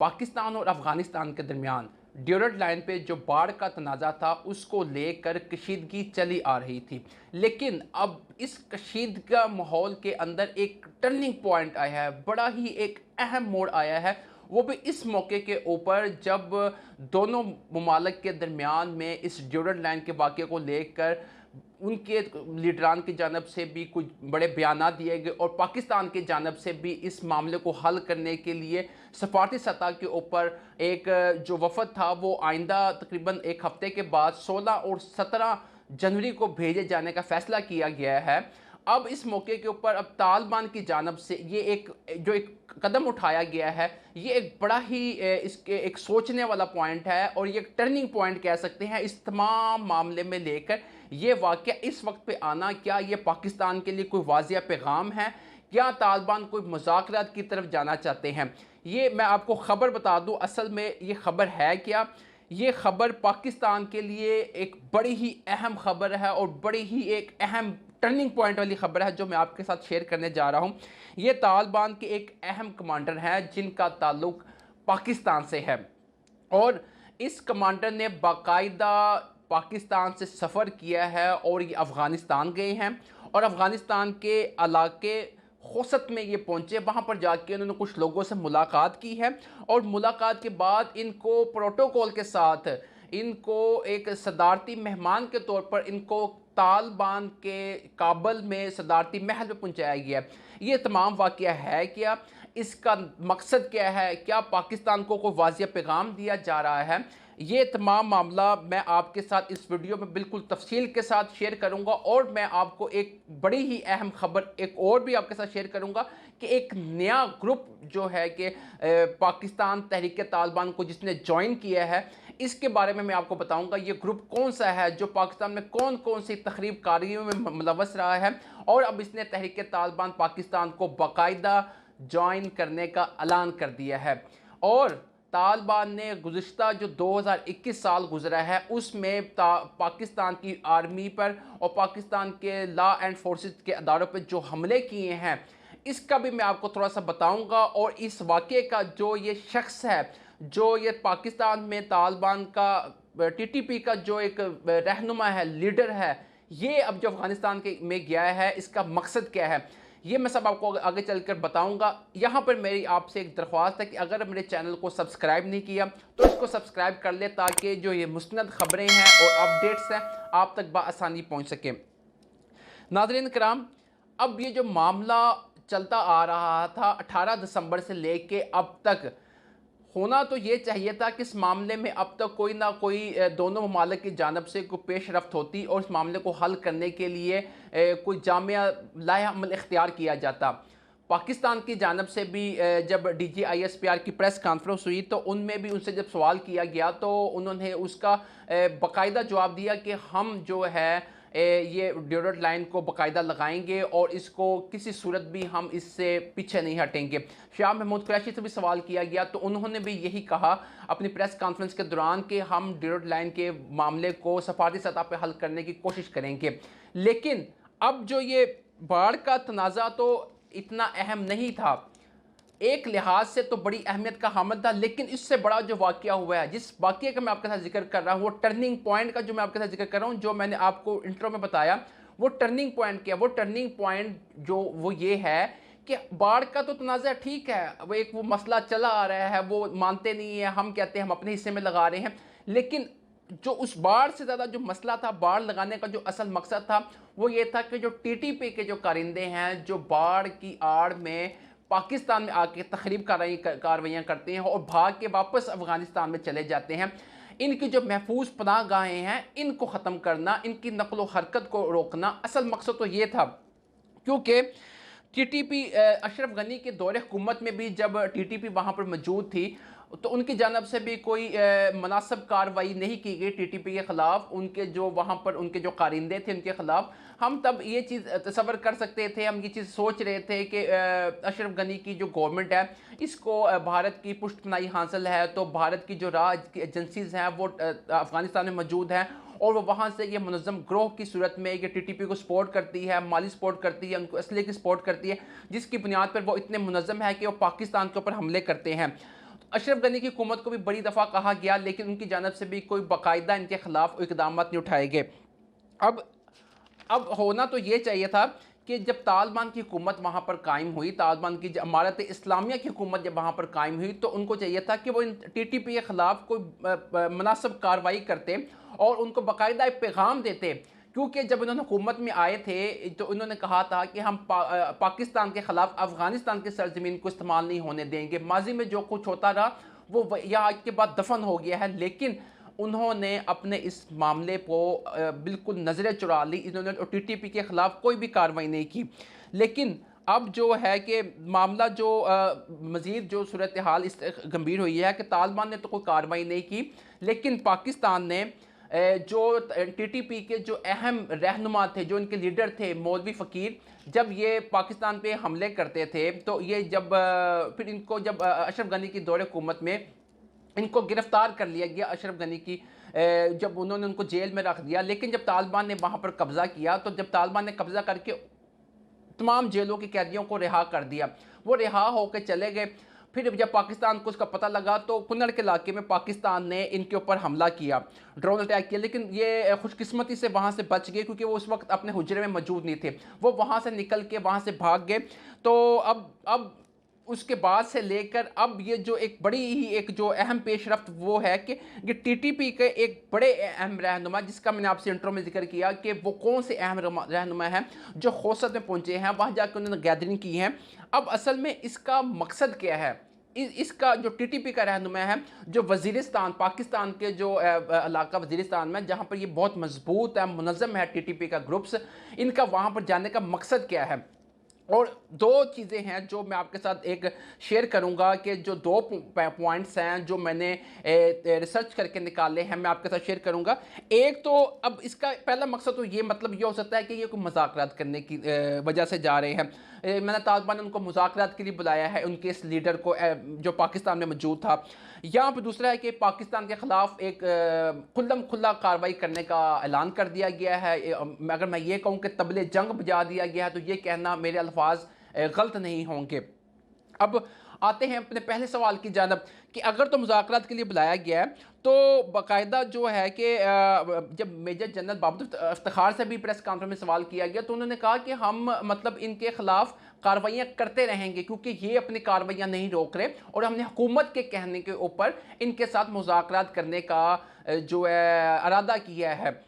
पाकिस्तान और अफ़गानिस्तान के दरमियान ड्यूरट लाइन पे जो बाढ़ का तनाज़ा था उसको लेकर कशीदगी चली आ रही थी। लेकिन अब इस कशीदगा माहौल के अंदर एक टर्निंग पॉइंट आया है, बड़ा ही एक अहम मोड़ आया है। वो भी इस मौके के ऊपर जब दोनों ममालिक के दरमियान में इस ड्यूरट लाइन के वाक़े को लेकर उनके लीडरान की जानब से भी कुछ बड़े बयानात दिए गए और पाकिस्तान की जानब से भी इस मामले को हल करने के लिए सफारती सतह के ऊपर एक जो वफद था वो आइंदा तकरीबन एक हफ्ते के बाद 16 और 17 जनवरी को भेजे जाने का फ़ैसला किया गया है। अब इस मौके के ऊपर अब तालिबान की जानब से ये एक कदम उठाया गया है, ये एक बड़ा ही इसके एक सोचने वाला पॉइंट है और ये एक टर्निंग पॉइंट कह सकते हैं इस तमाम मामले में लेकर। ये वाक़या इस वक्त पे आना, क्या ये पाकिस्तान के लिए कोई वाज़िया पैगाम है, क्या तालिबान कोई मुज़ाकरात की तरफ जाना चाहते हैं? ये मैं आपको ख़बर बता दूँ, असल में ये ख़बर है क्या? ये ख़बर पाकिस्तान के लिए एक बड़ी ही अहम ख़बर है और बड़ी ही एक अहम टर्निंग पॉइंट वाली ख़बर है जो मैं आपके साथ शेयर करने जा रहा हूँ। ये तालिबान के एक अहम कमांडर हैं जिनका ताल्लुक़ पाकिस्तान से है और इस कमांडर ने बाकायदा पाकिस्तान से सफ़र किया है और ये अफ़गानिस्तान गए हैं और अफ़गानिस्तान के इलाके खोसत में ये पहुँचे। वहाँ पर जाके उन्होंने कुछ लोगों से मुलाकात की है और मुलाकात के बाद इनको प्रोटोकॉल के साथ इनको एक सदारती मेहमान के तौर पर इनको तालिबान के काबल में सदारती महल में पहुँचाया गया। ये तमाम वाक़या है क्या? इसका मकसद क्या है? क्या पाकिस्तान को कोई वाज़िया पैगाम दिया जा रहा है? ये तमाम मामला मैं आपके साथ इस वीडियो में बिल्कुल तफसील के साथ शेयर करूंगा और मैं आपको एक बड़ी ही अहम खबर एक और भी आपके साथ शेयर करूंगा कि एक नया ग्रुप जो है कि पाकिस्तान तहरीक तालिबान को जिसने ज्वाइन किया है, इसके बारे में मैं आपको बताऊंगा ये ग्रुप कौन सा है जो पाकिस्तान में कौन कौन सी तखरीब कारियों में मुलव्वस रहा है और अब इसने तहरीक तालिबान पाकिस्तान को बाकायदा ज्वाइन करने का ऐलान कर दिया है। और तालिबान ने गुज़िश्ता जो 2021 साल गुजरा है उसमें पाकिस्तान की आर्मी पर और पाकिस्तान के लॉ एंड फोर्सेस के अदारों पर जो हमले किए हैं, इसका भी मैं आपको थोड़ा सा बताऊंगा। और इस वाक़े का जो ये शख्स है, जो ये पाकिस्तान में तालिबान का टीटीपी का जो एक रहनुमा है, लीडर है, ये अब जो अफ़गानिस्तान के में गया है, इसका मकसद क्या है, ये मैं सब आपको आगे चलकर बताऊंगा। यहाँ पर मेरी आपसे एक दरख्वास्त है कि अगर मेरे चैनल को सब्सक्राइब नहीं किया तो इसको सब्सक्राइब कर ले ताकि जो ये मुस्नद ख़बरें हैं और अपडेट्स हैं आप तक बआसानी पहुँच सकें। नाज़रीन कराम, अब ये जो मामला चलता आ रहा था 18 दिसंबर से लेके अब तक, होना तो ये चाहिए था कि इस मामले में अब तक कोई ना कोई दोनों ममालिक की जानब से कोई पेश रफ्त होती और इस मामले को हल करने के लिए कोई जामिया लाएअमल इख्तियार किया जाता। पाकिस्तान की जानब से भी जब DGISPR की प्रेस कॉन्फ्रेंस हुई तो उनमें भी उनसे जब सवाल किया गया तो उन्होंने उसका बाकायदा जवाब दिया कि हम जो है ये ड्यूरट लाइन को बाकायदा लगाएंगे और इसको किसी सूरत भी हम इससे पीछे नहीं हटेंगे। शाह महमूद कुरैशी से भी सवाल किया गया तो उन्होंने भी यही कहा अपनी प्रेस कॉन्फ्रेंस के दौरान कि हम ड्यूरट लाइन के मामले को सफारती सतह पर हल करने की कोशिश करेंगे। लेकिन अब जो ये बाढ़ का तनाज़ा तो इतना अहम नहीं था, एक लिहाज से तो बड़ी अहमियत का हामिल था, लेकिन इससे बड़ा जो वाक़या हुआ है, जिस वाक़ये का मैं आपके साथ जिक्र कर रहा हूँ, वो टर्निंग पॉइंट का जो मैं आपके साथ जिक्र कर रहा हूँ, जो मैंने आपको इंट्रो में बताया, वो टर्निंग पॉइंट क्या, वो टर्निंग पॉइंट जो वो ये है कि बाढ़ का तो तनाज़ा ठीक है, वो मसला चला आ रहा है, वो मानते नहीं है, हम कहते हैं हम अपने हिस्से में लगा रहे हैं। लेकिन जो उस बाढ़ से ज़्यादा जो मसला था, बाढ़ लगाने का जो असल मकसद था वो ये था कि जो TTP के जो कारिंदे हैं, जो बाढ़ की आड़ में पाकिस्तान में आके तखरीब कार्रवाइयाँ करते हैं और भाग के वापस अफ़गानिस्तान में चले जाते हैं, इनकी जो महफूज पनाह गाहें हैं इनको ख़त्म करना, इनकी नक़्ल व हरकत को रोकना असल मकसद तो ये था। क्योंकि TTP अशरफ गनी के दौरे हुकूमत में भी जब TTP वहाँ पर मौजूद थी तो उनकी जानब से भी कोई मुनासिब कार्रवाई नहीं की गई TTP के ख़िलाफ़, उनके जो वहाँ पर उनके जो कारिंदे थे उनके ख़िलाफ़। हम तब ये चीज़ तसव्वुर कर सकते थे, हम ये चीज़ सोच रहे थे कि अशरफ गनी की जो गवर्नमेंट है इसको भारत की पुष्टपनाही हासिल है, तो भारत की जो राज की एजेंसीज़ हैं वो अफ़गानिस्तान में मौजूद हैं और वो वहाँ से ये मुनज़्ज़म ग्रोह की सूरत में ये TTP को सपोर्ट करती है, माली सपोर्ट करती है, उनको असले की सपोर्ट करती है, जिसकी बुनियाद पर वो इतने मुनज़्ज़म है कि वो पाकिस्तान के ऊपर हमले करते हैं। अशरफ गनी की हुकूमत को भी बड़ी दफ़ा कहा गया, लेकिन उनकी जानब से भी कोई बाकायदा इनके खिलाफ इकदाम नहीं उठाए गए। अब अब होना तो ये चाहिए था कि जब तालिबान की हुकूमत वहाँ पर कायम हुई, तालिबान की इमारत इस्लामिया की हुकूमत जब वहाँ पर कायम हुई, तो उनको चाहिए था कि वो इन टीटीपी के ख़िलाफ़ कोई मुनासिब कार्रवाई करते और उनको बाकायदा एक पैगाम देते। क्योंकि जब इन्होंने हुकूमत में आए थे तो इन्होंने कहा था कि हम पाकिस्तान के ख़िलाफ़ अफ़गानिस्तान की सरज़मीन को इस्तेमाल नहीं होने देंगे। माजी में जो कुछ होता रहा वो यहाँ के बाद दफन हो गया है, लेकिन उन्होंने अपने इस मामले को बिल्कुल नज़रें चुरा ली। इन्होंने टीटीपी के ख़िलाफ़ कोई भी कार्रवाई नहीं की। लेकिन अब जो है कि मामला जो मज़ीद जो सूरत हाल इस गंभीर हुई है कि तालिबान ने तो कोई कार्रवाई नहीं की, लेकिन पाकिस्तान ने जो टीटीपी के जो अहम रहनुमा थे, जो इनके लीडर थे मौलवी फ़कीर, जब ये पाकिस्तान पे हमले करते थे तो ये जब फिर इनको जब अशरफ गनी की दौरे हुकूमत में इनको गिरफ्तार कर लिया गया। अशरफ गनी की जब उन्होंने उनको जेल में रख दिया, लेकिन जब तालिबान ने वहाँ पर कब्ज़ा किया तो जब तालिबान ने कब्ज़ा करके तमाम जेलों के कैदियों को रिहा कर दिया, वो रिहा होकर चले गए। फिर जब पाकिस्तान को उसका पता लगा तो कुन्नड़ के इलाके में पाकिस्तान ने इनके ऊपर हमला किया, ड्रोन अटैक किया, लेकिन ये खुशकिस्मती से वहाँ से बच गए क्योंकि वो उस वक्त अपने हुजरे में मौजूद नहीं थे। वो वहाँ से निकल के वहाँ से भाग गए। तो अब उसके बाद से लेकर अब ये जो एक बड़ी ही एक जो अहम पेशरफ्त वो है कि ये टीटीपी के एक बड़े अहम रहनुमा, जिसका मैंने आपसे इंट्रो में जिक्र किया कि वो कौन से अहम रहनुमा हैं जो खौसत में पहुँचे हैं, वहाँ जाकर उन्होंने गैदरिंग की है। अब असल में इसका मकसद क्या है? इसका जो टीटीपी का रहनुमा है, जो वज़ीरिस्तान, पाकिस्तान के जो इलाका वज़ीरिस्तान में जहाँ पर ये बहुत मजबूत है, मुनज़्ज़म है टीटीपी का ग्रुप्स, इनका वहाँ पर जाने का मकसद क्या है? और दो चीज़ें हैं जो मैं आपके साथ एक शेयर करूंगा कि जो दो पॉइंट्स हैं जो मैंने रिसर्च करके निकाले हैं, मैं आपके साथ शेयर करूंगा। एक तो अब इसका पहला मकसद तो ये मतलब ये हो सकता है कि ये कोई मुज़ाकरात करने की वजह से जा रहे हैं। मैंने तालिबान ने उनको मुज़ाकरात के लिए बुलाया है, उनके इस लीडर को जो पाकिस्तान में मौजूद था। यहाँ पर दूसरा है कि पाकिस्तान के ख़िलाफ़ एक खुल्लम खुल्ला कार्रवाई करने का ऐलान कर दिया गया है। अगर मैं ये कहूँ कि तबले जंग बजा दिया गया है तो ये कहना मेरे अल्फाज गलत नहीं होंगे। अब आते हैं अपने पहले सवाल की जानब कि अगर तो मुज़ाकरात के लिए बुलाया गया है तो बाकायदा जो है कि जब मेजर जनरल बाबूर इफ्तिखार से भी प्रेस कॉन्फ्रेंस में सवाल किया गया तो उन्होंने कहा कि हम मतलब इनके ख़िलाफ़ कार्रवाइयाँ करते रहेंगे क्योंकि ये अपनी कार्रवाइयाँ नहीं रोक रहे और हमने हुकूमत के कहने के ऊपर इनके साथ मुज़ाकरात करने का जो है इरादा किया है।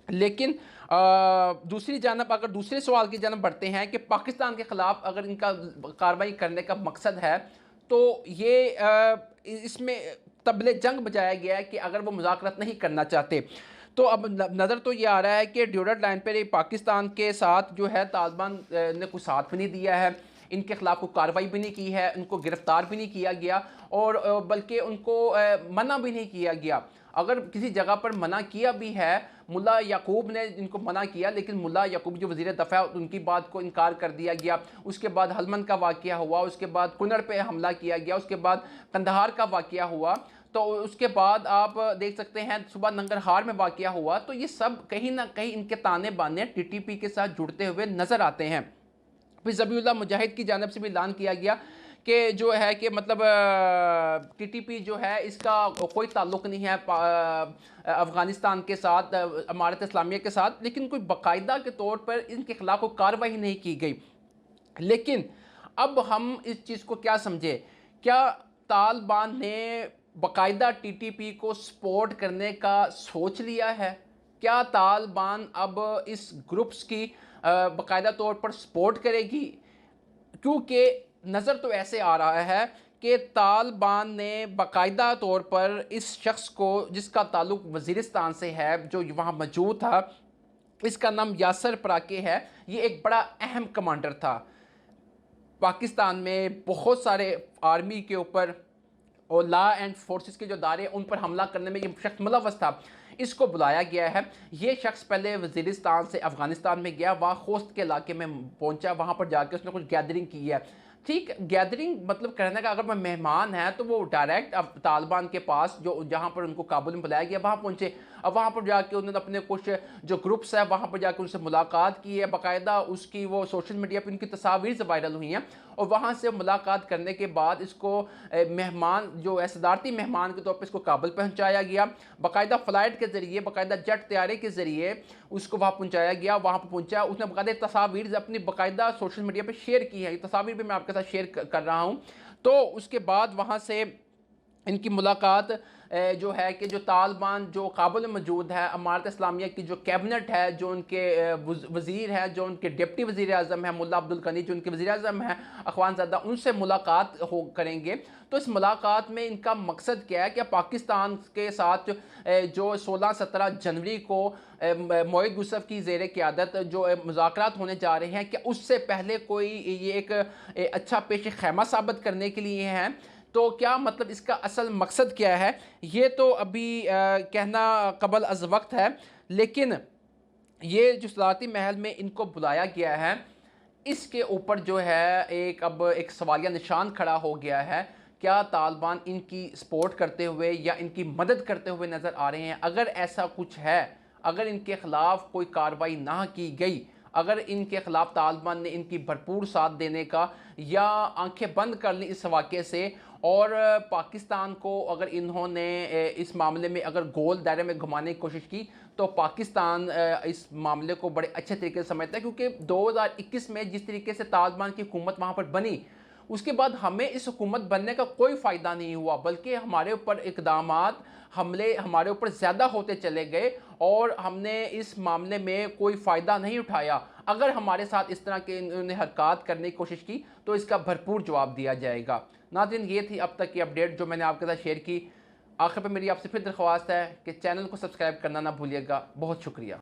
लेकिन दूसरी जानब अगर दूसरे सवाल की जानब बढ़ते हैं कि पाकिस्तान के ख़िलाफ़ अगर इनका कार्रवाई करने का मकसद है तो ये इसमें तबले जंग बजाया गया है कि अगर वो मुज़ाकरात नहीं करना चाहते तो अब नज़र तो ये आ रहा है कि ड्यूरेट लाइन पर पाकिस्तान के साथ जो है तालिबान ने कुछ साथ भी नहीं दिया है, इनके ख़िलाफ़ कोई कार्रवाई भी नहीं की है, उनको गिरफ़्तार भी नहीं किया गया और बल्कि उनको मना भी नहीं किया गया। अगर किसी जगह पर मना किया भी है, मुल्ला याकूब ने इनको मना किया, लेकिन मुल्ला याकूब जो वज़ीर दफ़ा उनकी बात को इनकार कर दिया गया। उसके बाद हलमंद का वाक़या हुआ, उसके बाद कुनड़ पे हमला किया गया, उसके बाद कंदहार का वाक़या हुआ, तो उसके बाद आप देख सकते हैं सुबह नंगरहार में वाक़या हुआ। तो ये सब कहीं ना कहीं इनके ताने बाने टीटीपी के साथ जुड़ते हुए नज़र आते हैं। फिर ज़बीउल्लाह मुजाहिद की जानिब से भी ऐलान किया गया कि जो है कि मतलब टीटीपी जो है इसका कोई ताल्लुक़ नहीं है अफ़गानिस्तान के साथ, इमारत इस्लामिया के साथ, लेकिन कोई बाकायदा के तौर पर इनके ख़िलाफ़ कोई कार्रवाई नहीं की गई। लेकिन अब हम इस चीज़ को क्या समझे, क्या तालिबान ने बाकायदा टीटीपी को सपोर्ट करने का सोच लिया है? क्या तालिबान अब इस ग्रुप्स की बाकायदा तौर पर सपोर्ट करेगी? क्योंकि नज़र तो ऐसे आ रहा है कि तालिबान ने बाकायदा तौर पर इस शख्स को जिसका ताल्लुक़ वज़ीरिस्तान से है, जो वहाँ मौजूद था, इसका नाम यासर पराके है, ये एक बड़ा अहम कमांडर था। पाकिस्तान में बहुत सारे आर्मी के ऊपर और लॉ एंड फोर्सेस के जो दायरे उन पर हमला करने में ये शख्स मुलव्वस था। इसको बुलाया गया है। ये शख्स पहले वज़ीरिस्तान से अफ़गानिस्तान में गया, वहाँ खोस्त के इलाके में पहुँचा, वहाँ पर जाके उसने कुछ गैदरिंग की है। ठीक, गैदरिंग मतलब करने का अगर मैं मेहमान है तो वो डायरेक्ट अब तालिबान के पास जो जहाँ पर उनको काबुल में बुलाया गया वहाँ पहुँचे। अब वहाँ पर जाके उन्होंने अपने कुछ जो ग्रुप्स है वहाँ पर जाकर उनसे मुलाकात की है, बाकायदा उसकी वो सोशल मीडिया पर उनकी तस्वीर से वायरल हुई हैं और वहाँ से मुलाकात करने के बाद इसको मेहमान जो है सदारती मेहमान के तौर पर इसको काबुल पहुँचाया गया। बाकायदा फ़्लाइट के ज़रिए, बाकायदा जेट तैयारी के ज़रिए उसको वहाँ पहुँचाया गया। वहाँ पर पहुँचा, उसने बाकायदा तस्वीर अपनी बाकायदा सोशल मीडिया पर शेयर की है। ये तस्वीर भी मैं आपके साथ शेयर कर रहा हूँ। तो उसके बाद वहाँ से इनकी मुलाकात जो है कि जो तालिबान जो काबुल में मौजूद है, अमारत इस्लामिया की जो कैबिनेट है, जो उनके वज़ीर हैं, जो उनके डिप्टी वज़ीर आज़म हैं मुल्ला अब्दुल गनी, जो उनके वज़ीर आज़म हैं अख़वानज़ादा, उनसे मुलाकात करेंगे। तो इस मुलाकात में इनका मकसद क्या है कि पाकिस्तान के साथ जो 16-17 जनवरी को मोईद यूसुफ की ज़ेर क़यादत जो मुज़ाकरात होने जा रहे हैं, क्या उससे पहले कोई ये एक अच्छा पेश ख़ैमा साबित करने के लिए हैं। तो क्या मतलब इसका असल मकसद क्या है, ये तो अभी कहना कबल अज़ वक्त है। लेकिन ये जो सदारती महल में इनको बुलाया गया है, इसके ऊपर जो है अब एक सवालिया निशान खड़ा हो गया है। क्या तालिबान इनकी सपोर्ट करते हुए या इनकी मदद करते हुए नज़र आ रहे हैं? अगर ऐसा कुछ है, अगर इनके ख़िलाफ़ कोई कार्रवाई ना की गई, अगर इनके ख़िलाफ़ तालिबान ने इनकी भरपूर साथ देने का या आंखें बंद कर ली इस वाक़े से, और पाकिस्तान को अगर इन्होंने इस मामले में अगर गोल दायरे में घुमाने की कोशिश की, तो पाकिस्तान इस मामले को बड़े अच्छे तरीके से समझता है। क्योंकि 2021 में जिस तरीके से तालिबान की हुकूमत वहाँ पर बनी, उसके बाद हमें इस हुकूमत बनने का कोई फ़ायदा नहीं हुआ, बल्कि हमारे ऊपर इक़दामात, हमले हमारे ऊपर ज़्यादा होते चले गए और हमने इस मामले में कोई फ़ायदा नहीं उठाया। अगर हमारे साथ इस तरह के इन्होंने हरकत करने की कोशिश की, तो इसका भरपूर जवाब दिया जाएगा। नाज़रीन, ये थी अब तक की अपडेट जो मैंने आपके साथ शेयर की। आखिर पर मेरी आपसे फिर दरख्वास्त है कि चैनल को सब्सक्राइब करना ना भूलिएगा। बहुत शुक्रिया।